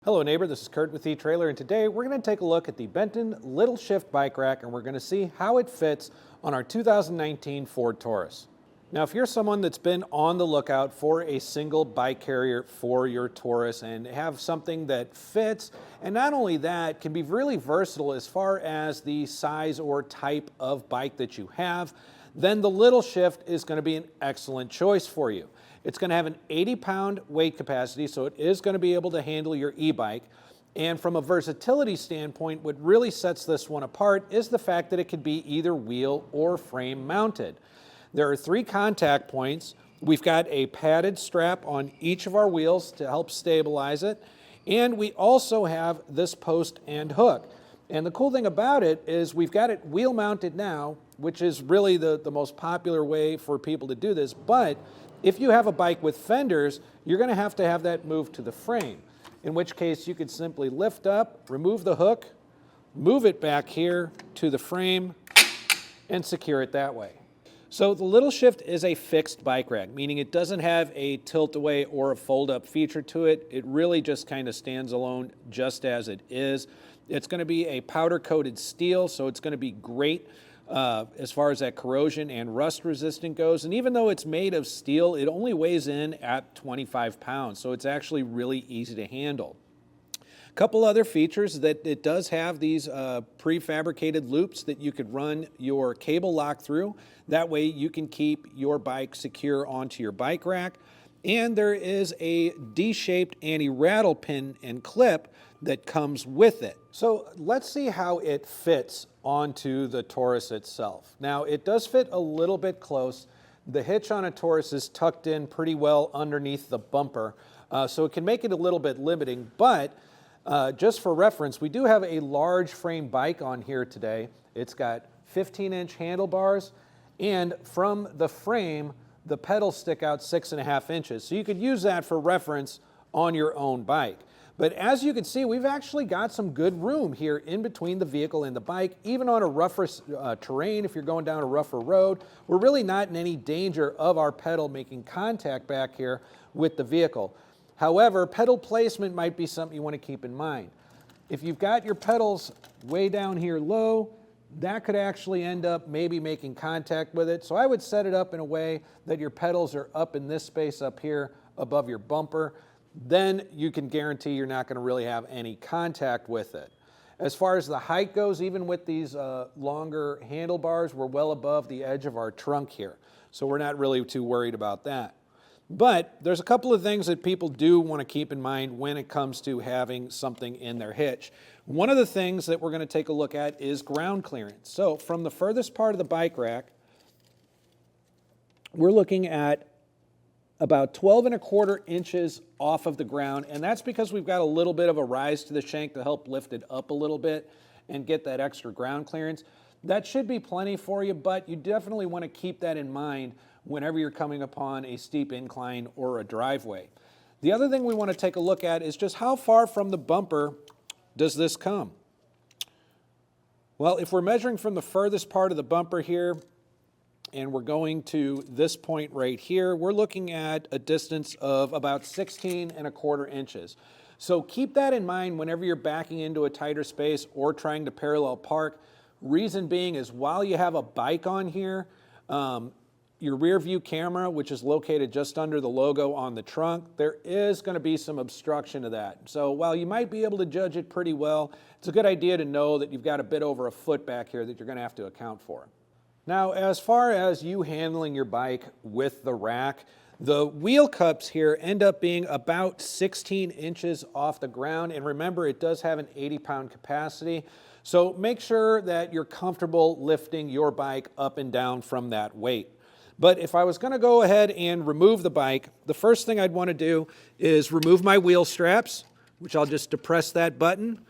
Hello neighbor, this is Curt with etrailer, and today we're going to take a look at the Benton LittleShift Bike Rack, and we're going to see how it fits on our 2019 Ford Taurus. Now if you're someone that's been on the lookout for a single bike carrier for your Taurus and have something that fits, and not only that, can be really versatile as far as the size or type of bike that you have, then the LittleShift is going to be an excellent choice for you. It's going to have an 80-pound weight capacity, so it is going to be able to handle your e-bike. And from a versatility standpoint, what really sets this one apart is the fact that it could be either wheel or frame mounted. There are 3 contact points. We've got a padded strap on each of our wheels to help stabilize it. And we also have this post and hook. And the cool thing about it is we've got it wheel mounted now, which is really the most popular way for people to do this. But if you have a bike with fenders, you're going to have that moved to the frame, in which case you could simply lift up, remove the hook, move it back here to the frame, and secure it that way. So the LittleShift is a fixed bike rack, meaning it doesn't have a tilt-away or a fold-up feature to it. It really just kind of stands alone just as it is. It's going to be a powder-coated steel, so it's going to be great as far as that corrosion and rust resistant goes. And even though it's made of steel, it only weighs in at 25 pounds, so it's actually really easy to handle. A couple other features that it does have these prefabricated loops that you could run your cable lock through. That way you can keep your bike secure onto your bike rack. And there is a D-shaped anti-rattle pin and clip that comes with it. So let's see how it fits onto the Taurus itself. Now it does fit a little bit close. The hitch on a Taurus is tucked in pretty well underneath the bumper, so it can make it a little bit limiting, but just for reference, we do have a large frame bike on here today. It's got 15-inch handlebars, and from the frame, the pedals stick out 6.5 inches. So you could use that for reference on your own bike. But as you can see, we've actually got some good room here in between the vehicle and the bike. Even on a rougher terrain, if you're going down a rougher road, we're really not in any danger of our pedal making contact back here with the vehicle. However, pedal placement might be something you want to keep in mind. If you've got your pedals way down here low, that could actually end up maybe making contact with it. So I would set it up in a way that your pedals are up in this space up here above your bumper. Then you can guarantee you're not going to really have any contact with it. As far as the height goes, even with these longer handlebars, we're well above the edge of our trunk here. So we're not really too worried about that. But there's a couple of things that people do want to keep in mind when it comes to having something in their hitch. One of the things that we're going to take a look at is ground clearance. So from the furthest part of the bike rack, we're looking at about 12.25 inches off of the ground, and that's because we've got a little bit of a rise to the shank to help lift it up a little bit and get that extra ground clearance. That should be plenty for you, but you definitely want to keep that in mind whenever you're coming upon a steep incline or a driveway. The other thing we want to take a look at is just how far from the bumper does this come? Well, if we're measuring from the furthest part of the bumper here, and we're going to this point right here, we're looking at a distance of about 16.25 inches. So keep that in mind whenever you're backing into a tighter space or trying to parallel park. Reason being is while you have a bike on here, your rear view camera, which is located just under the logo on the trunk, there is going to be some obstruction to that. So while you might be able to judge it pretty well, it's a good idea to know that you've got a bit over a foot back here that you're going to have to account for. Now, as far as you handling your bike with the rack, the wheel cups here end up being about 16 inches off the ground. And remember, it does have an 80-pound capacity. So make sure that you're comfortable lifting your bike up and down from that weight. But if I was going to go ahead and remove the bike, the first thing I'd want to do is remove my wheel straps, which I'll just depress that button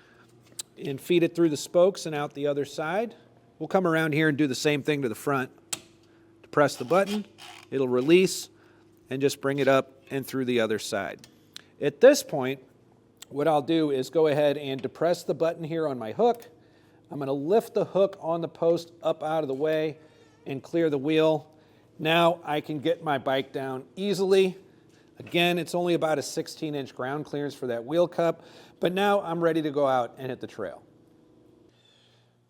and feed it through the spokes and out the other side. We'll come around here and do the same thing to the front. Depress the button, it'll release, and just bring it up and through the other side. At this point, what I'll do is go ahead and depress the button here on my hook. I'm going to lift the hook on the post up out of the way and clear the wheel. Now I can get my bike down easily. Again, it's only about a 16-inch ground clearance for that wheel cup, but now I'm ready to go out and hit the trail.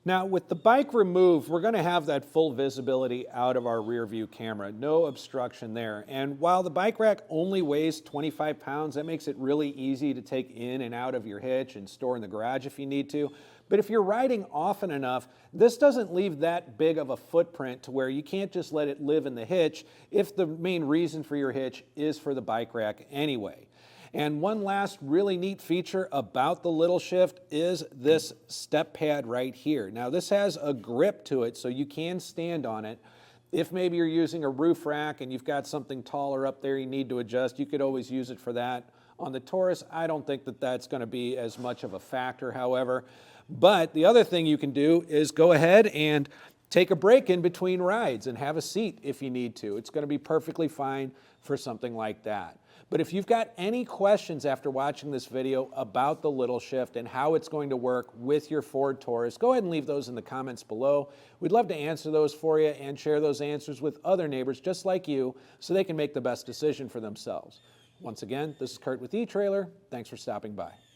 Now, with the bike removed, we're going to have that full visibility out of our rear view camera. No obstruction there. And while the bike rack only weighs 25 pounds, that makes it really easy to take in and out of your hitch and store in the garage if you need to. But if you're riding often enough, this doesn't leave that big of a footprint to where you can't just let it live in the hitch if the main reason for your hitch is for the bike rack anyway. And one last really neat feature about the LittleShift is this step pad right here. Now this has a grip to it so you can stand on it. If maybe you're using a roof rack and you've got something taller up there you need to adjust, you could always use it for that. On the Taurus, I don't think that that's going to be as much of a factor, however. But the other thing you can do is go ahead and take a break in between rides and have a seat if you need to. It's going to be perfectly fine for something like that. But if you've got any questions after watching this video about the LittleShift and how it's going to work with your Ford Taurus, go ahead and leave those in the comments below. We'd love to answer those for you and share those answers with other neighbors just like you so they can make the best decision for themselves. Once again, this is Curt with eTrailer. Thanks for stopping by.